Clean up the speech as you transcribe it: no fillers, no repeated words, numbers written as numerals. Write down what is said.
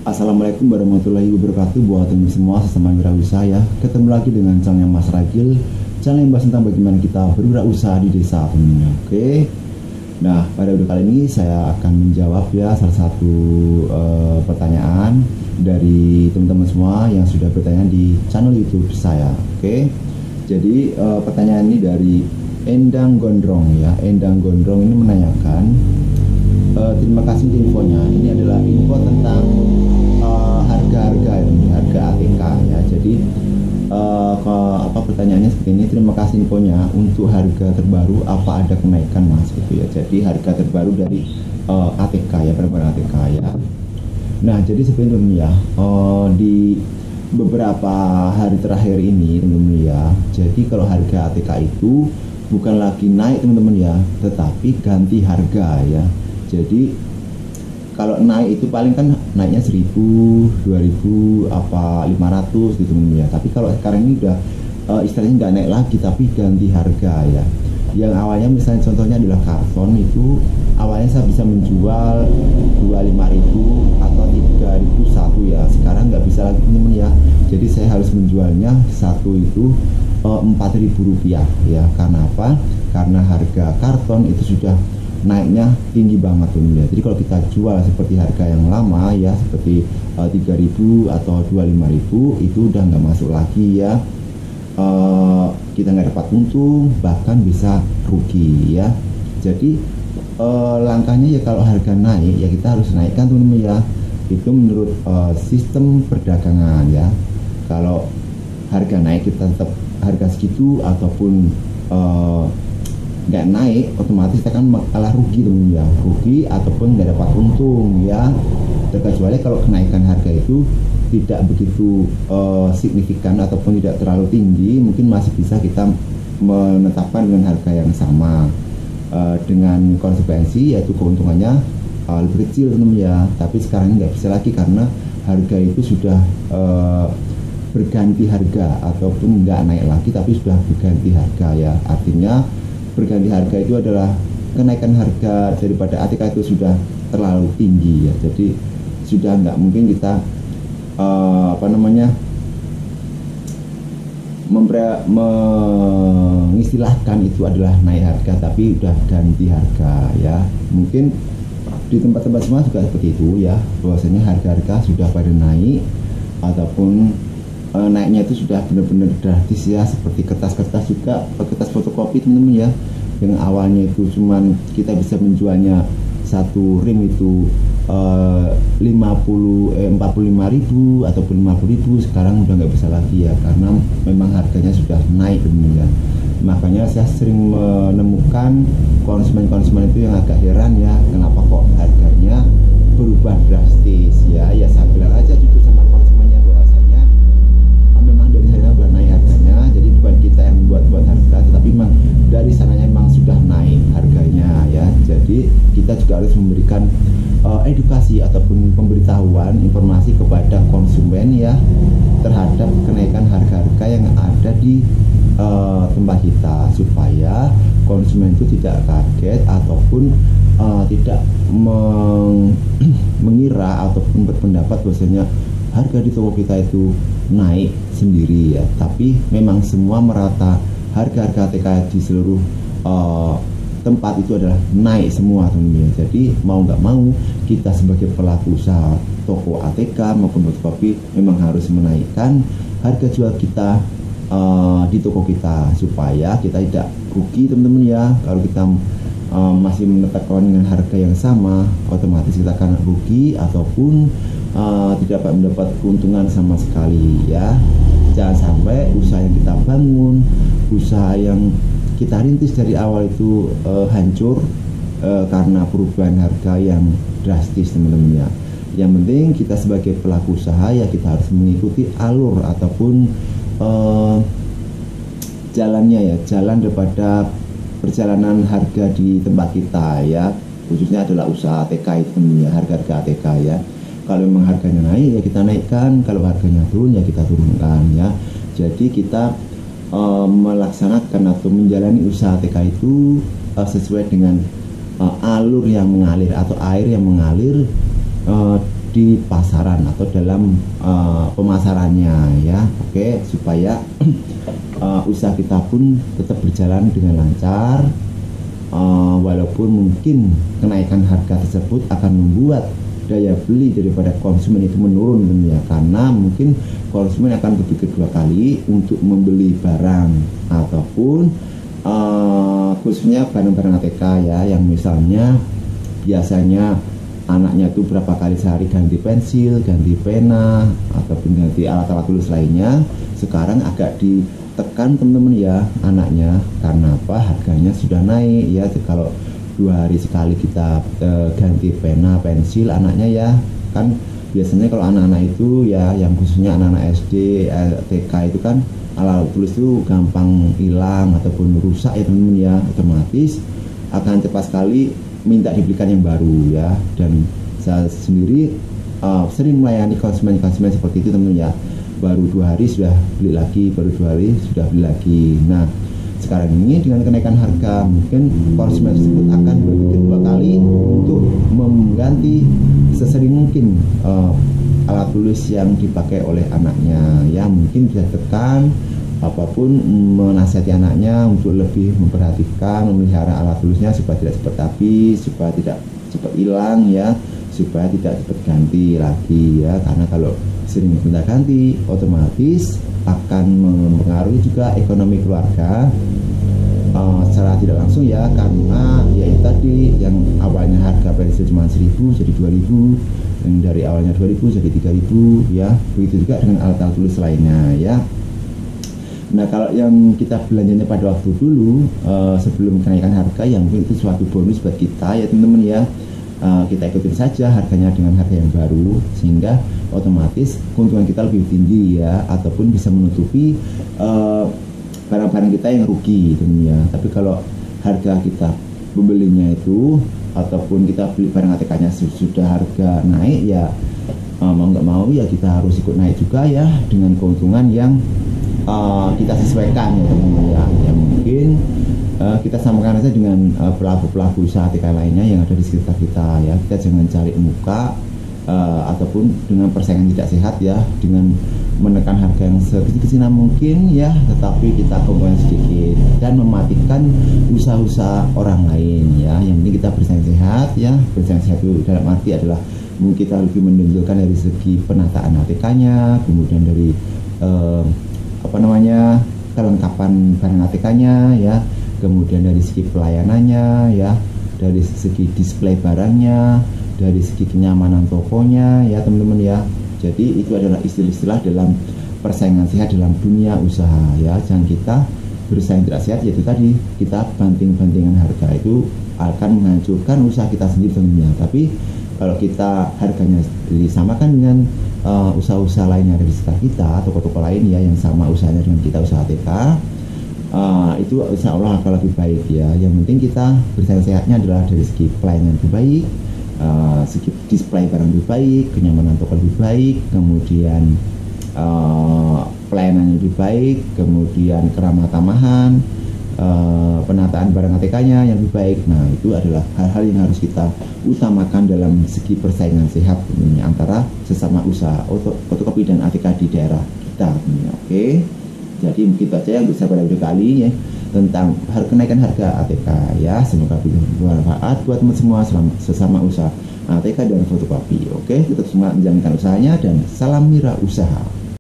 Assalamualaikum warahmatullahi wabarakatuh buat teman semua sesama wirausaha ya. Ketemu lagi dengan channel Mas Ragil, channel yang bahas tentang bagaimana kita berwirausaha di desa tentunya. Oke. Nah, pada video kali ini saya akan menjawab ya salah satu pertanyaan dari teman-teman semua yang sudah bertanya di channel YouTube saya. Oke. Jadi pertanyaan ini dari Endang Gondrong ya. Endang Gondrong ini menanyakan, terima kasih untuk infonya. Ini adalah info tentang harga ATK ya. Jadi pertanyaannya seperti ini. Terima kasih infonya. Untuk harga terbaru apa ada kenaikan mas gitu ya. Jadi harga terbaru dari ATK ya, barang ATK ya. Nah jadi seperti itu ya, di beberapa hari terakhir ini teman-teman ya. Jadi kalau harga ATK itu bukan lagi naik teman-teman ya, tetapi ganti harga ya. Jadi kalau naik itu paling kan naiknya 1000, 2000, 500 gitu ya. Tapi kalau sekarang ini udah istilahnya nggak naik lagi tapi ganti harga ya. Yang awalnya misalnya contohnya adalah karton itu awalnya saya bisa menjual 25.000 atau 3.000 satu ya. Sekarang nggak bisa lagi teman-teman ya. Jadi saya harus menjualnya satu itu 4.000 rupiah ya. Karena apa? Karena harga karton itu sudah naiknya tinggi banget tuh ya. Jadi kalau kita jual seperti harga yang lama ya, seperti 3.000 atau 25.000 itu udah nggak masuk lagi ya. Kita nggak dapat untung, bahkan bisa rugi ya. Jadi langkahnya ya kalau harga naik ya kita harus naikkan teman-teman ya. Itu menurut sistem perdagangan ya. Kalau harga naik kita tetap harga segitu, ataupun nggak naik otomatis kita kan malah rugi teman ya, rugi ataupun nggak dapat untung ya. Terkecuali kalau kenaikan harga itu tidak begitu signifikan ataupun tidak terlalu tinggi, mungkin masih bisa kita menetapkan dengan harga yang sama dengan konsekuensi yaitu keuntungannya lebih kecil teman ya. Tapi sekarang nggak bisa lagi karena harga itu sudah berganti harga, ataupun nggak naik lagi tapi sudah berganti harga ya. Artinya berganti harga itu adalah kenaikan harga daripada ATK itu sudah terlalu tinggi ya. Jadi sudah nggak mungkin kita mengistilahkan itu adalah naik harga, tapi udah ganti harga ya. Mungkin di tempat-tempat semua juga seperti itu ya, bahwasanya harga-harga sudah pada naik, ataupun naiknya itu sudah benar-benar drastis ya. Seperti kertas-kertas juga, kertas fotokopi teman-teman ya, yang awalnya itu cuman kita bisa menjualnya satu rim itu 45.000 ataupun 50.000, sekarang udah nggak bisa lagi ya, karena memang harganya sudah naik teman-teman ya. Makanya saya sering menemukan konsumen-konsumen itu yang agak heran ya, kenapa kok harganya berubah drastis ya. Ya saya bilang aja jujur sama konsumennya, bahwasanya memang dari sana udah naik harganya. Jadi bukan kita yang buat harga, tetapi memang dari sananya memang sudah naik harganya ya. Jadi kita juga harus memberikan edukasi ataupun pemberitahuan informasi kepada konsumen ya terhadap kenaikan harga-harga yang ada di tempat kita, supaya konsumen itu tidak kaget ataupun tidak mengira ataupun berpendapat bahwasanya harga di toko kita itu naik sendiri ya. Tapi memang semua merata, harga-harga ATK di seluruh tempat itu adalah naik semua teman-teman. Jadi mau nggak mau kita sebagai pelaku usaha toko ATK maupun fotokopi memang harus menaikkan harga jual kita di toko kita, supaya kita tidak rugi teman-teman ya. Kalau kita masih menetapkan dengan harga yang sama, otomatis kita akan rugi ataupun tidak dapat mendapat keuntungan sama sekali ya. Jangan sampai usaha yang kita bangun, usaha yang kita rintis dari awal itu hancur karena perubahan harga yang drastis teman-teman ya. Yang penting kita sebagai pelaku usaha ya kita harus mengikuti alur ataupun jalannya ya, jalan daripada perjalanan harga di tempat kita ya, khususnya adalah usaha ATK itu teman ya, harga-harga ATK ya. Kalau memang harganya naik ya kita naikkan, kalau harganya turun ya kita turunkan ya. Jadi kita melaksanakan atau menjalani usaha ATK itu sesuai dengan alur yang mengalir atau air yang mengalir di pasaran atau dalam pemasarannya ya. Oke, supaya usaha kita pun tetap berjalan dengan lancar, walaupun mungkin kenaikan harga tersebut akan membuat daya beli daripada konsumen itu menurun ya, karena mungkin konsumen akan berpikir dua kali untuk membeli barang ataupun khususnya barang-barang ATK ya, yang misalnya biasanya anaknya itu berapa kali sehari ganti pensil, ganti pena, ataupun ganti alat-alat tulis lainnya. Sekarang agak ditekan teman-teman ya anaknya, karena apa? Harganya sudah naik ya. Kalau 2 hari sekali kita ganti pena, pensil anaknya ya, kan biasanya kalau anak-anak itu ya, yang khususnya anak-anak SD, TK itu kan alat tulis itu gampang hilang ataupun rusak ya teman-teman ya, otomatis akan cepat sekali minta dibelikan yang baru ya. Dan saya sendiri sering melayani konsumen-konsumen seperti itu teman-teman ya, baru 2 hari sudah beli lagi, baru 2 hari sudah beli lagi. Nah sekarang ini dengan kenaikan harga, mungkin konsumen tersebut akan berpikir 2 kali untuk mengganti sesering mungkin alat tulis yang dipakai oleh anaknya ya. Mungkin bisa tekan apapun menasihati anaknya untuk lebih memperhatikan, memelihara alat tulisnya supaya tidak cepat habis, supaya tidak cepat hilang ya, supaya tidak cepat ganti lagi ya. Karena kalau sering minta ganti, otomatis akan mempengaruhi juga ekonomi keluarga secara tidak langsung ya, karena ya itu tadi, yang awalnya harga pensil cuma 1.000 jadi 2.000, yang dari awalnya 2.000 jadi 3.000 ya. Begitu juga dengan alat-alat tulis lainnya ya. Nah kalau yang kita belanjanya pada waktu dulu sebelum kenaikan harga, yang itu suatu bonus buat kita ya teman-teman ya. Kita ikutin saja harganya dengan harga yang baru, sehingga otomatis keuntungan kita lebih tinggi ya, ataupun bisa menutupi barang-barang kita yang rugi teman ya. Tapi kalau harga kita membelinya itu ataupun kita beli barang ATK-nya sudah harga naik ya, mau nggak mau ya kita harus ikut naik juga ya, dengan keuntungan yang kita sesuaikan ya teman-teman ya. Ya mungkin kita samakan saja dengan pelaku-pelaku usaha ATK lainnya yang ada di sekitar kita ya. Kita jangan cari muka ataupun dengan persaingan tidak sehat ya, dengan menekan harga yang sekecil-kecil mungkin ya, tetapi kita keuntungan sedikit dan mematikan usaha-usaha orang lain ya. Yang penting kita bersaing sehat ya. Bersaing sehat itu dalam arti adalah kita lebih menunjukkan dari segi penataan ATK-nya, kemudian dari kelengkapan barang ATK-nya ya, kemudian dari segi pelayanannya ya, dari segi display barangnya, dari segi kenyamanan tokonya ya teman-teman ya. Jadi itu adalah istilah-istilah dalam persaingan sehat dalam dunia usaha ya. Jangan kita bersaing tidak sehat, yaitu tadi kita banting-bantingan harga, itu akan menghancurkan usaha kita sendiri tentunya. Tapi kalau kita harganya disamakan dengan usaha-usaha lainnya dari sekitar kita, toko-toko lain ya yang sama usahanya dengan kita, usaha ATK, itu insya Allah akan lebih baik ya. Yang penting kita bersaing sehatnya adalah dari segi pelayanan lebih baik, segi display barang lebih baik, kenyamanan toko lebih baik, kemudian pelayanan lebih baik, kemudian keramah tamahan, penataan barang ATK-nya yang lebih baik. Nah itu adalah hal-hal yang harus kita utamakan dalam segi persaingan sehat tentunya antara sesama usaha fotokopi dan ATK di daerah kita tentunya. Oke, jadi begitu aja yang bisa pada video kali ya tentang kenaikan harga ATK ya. Semoga bermanfaat buat teman semua sesama usaha ATK dan fotokopi. Oke, tetap semangat menjalankan usahanya dan salam mira usaha.